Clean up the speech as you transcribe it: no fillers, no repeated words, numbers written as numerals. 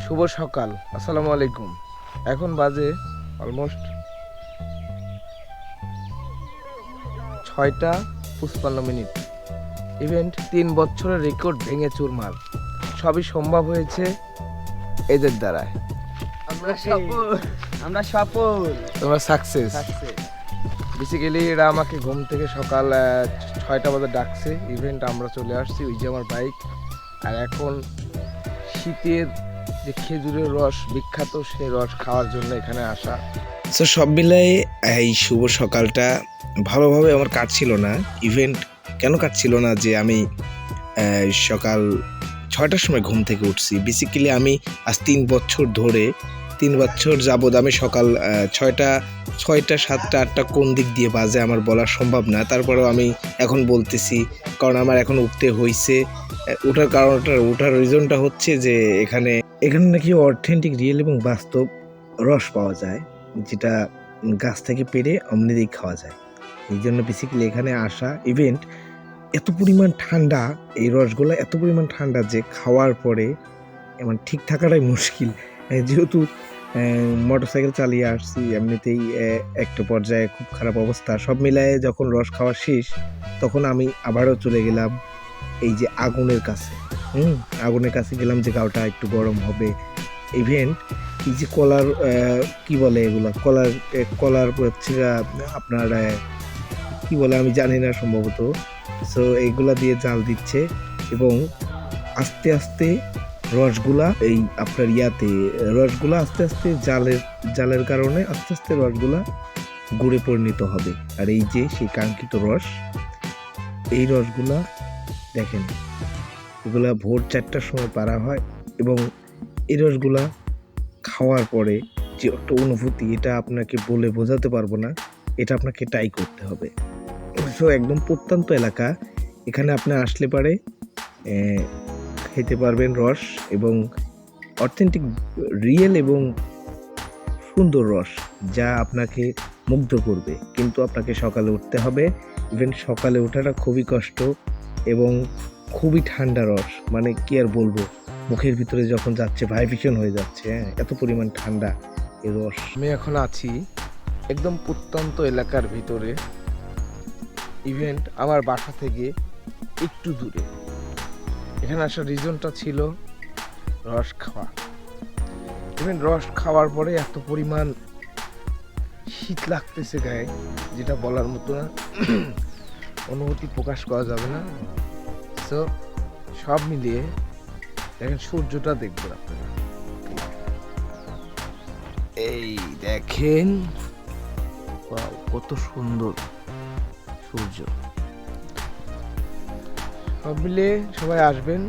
শুভ সকাল, আসসালামু আলাইকুম। এখন বাজে অলমোস্ট 6টা 55 মিনিট। ইভেন্ট 3 বছরের রেকর্ড ভেঙে চুরমার। সবই সম্ভব হয়েছে এদের দ্বারায়। আমরা সফল তোমরা সাকসেস। বেসিক্যালি এরা আমাকে ঘুম থেকে সকাল 6টা বাজে ডাকছে। ইভেন্ট আমরা চলে আসছি, ওই যে আমার বাইক। আর এখন শীতের যে খেজুরের রস বিখ্যাত, সেই রস খাওয়ার জন্য এখানে আসা। সো সব মিলাই এই শুভ সকালটা ভালোভাবে আমার কাটছিল না। ইভেন্ট কেন কাটছিল না যে আমি সকাল 6টার সময় ঘুম থেকে উঠছি। বেসিক্যালি আমি আজ 3 বছর ধরে 3 বছর যাবৎ আমি সকাল 6টা 7টা 8টা কোন দিক দিয়ে বাজে আমার বলা সম্ভব না। তারপরেও আমি এখন বলতেছি, কারণ আমার এখন উঠতে হয়েছে। ওঠার রিজনটা হচ্ছে যে এখানে নাকি অথেন্টিক রিয়েল এবং বাস্তব রস পাওয়া যায়, যেটা গাছ থেকে পেড়ে অমনিতেই খাওয়া যায়। এই জন্য বেসিক্যালি এখানে আসা। ইভেন্ট এত পরিমাণ ঠান্ডা, এই রসগুলো এত পরিমাণ ঠান্ডা যে খাওয়ার পরে এমন ঠিক থাকাটাই মুশকিল। যেহেতু মোটরসাইকেল চালিয়ে আসছি, এমনিতেই একটা পর্যায়ে খুব খারাপ অবস্থা। সব মিলায়ে যখন রস খাওয়া শেষ, তখন আমি আবারও চলে গেলাম এই যে আগুনের কাছে। আগুনের কাছে গেলাম যে গাওটা একটু গরম হবে। ইভেন্ট এই যে কলার কি বলে এগুলো, কলার হচ্ছে আপনার কি বলে আমি জানি না সম্ভবত। সো এইগুলা দিয়ে জাল দিচ্ছে এবং আস্তে আস্তে রসগুলা এই আপনার রসগুলা আস্তে আস্তে জালের কারণে আস্তে আস্তে রসগুলা গুড়ে পরিণত হবে। আর এই যে সেই কাঙ্ক্ষিত রস, এই রসগুলা দেখেন, এগুলা ভোর 4টার সময় পারা হয় এবং এই রসগুলা খাওয়ার পরে যে একটা অনুভূতি, এটা আপনাকে বলে বোঝাতে পারবো না। এটা আপনাকে ট্রাই করতে হবে। সো একদম প্রত্যন্ত এলাকা, এখানে আপনি আসলে পারে খেতে পারবেন রস, এবং অথেন্টিক রিয়েল এবং সুন্দর রস, যা আপনাকে মুগ্ধ করবে। কিন্তু আপনাকে সকালে উঠতে হবে। ইভেন সকালে ওঠাটা খুবই কষ্ট এবং খুবই ঠান্ডা রস, মানে কি আর বলবো, মুখের ভিতরে যখন যাচ্ছে ভাইব্রেশন হয়ে যাচ্ছে। এত পরিমাণ ঠান্ডা এই রস। আমি এখন আছি একদম প্রত্যন্ত এলাকার ভিতরে। ইভেন্ট আমার বাসা থেকে একটু দূরে। এখানে আসার রিজনটা ছিল রস খাওয়া। ইভেন্ট রস খাওয়ার পরে এত পরিমাণ শীত লাগতেছে গায়ে, যেটা বলার মতো না, অনুভূতি প্রকাশ করা যাবে না। সো সব মিলিয়ে দেখেন, সূর্যটা দেখবেন আপনারা। এই দেখেন, ওয়াও, কত সুন্দর সূর্য। সব মিলিয়ে সবাই আসবেন।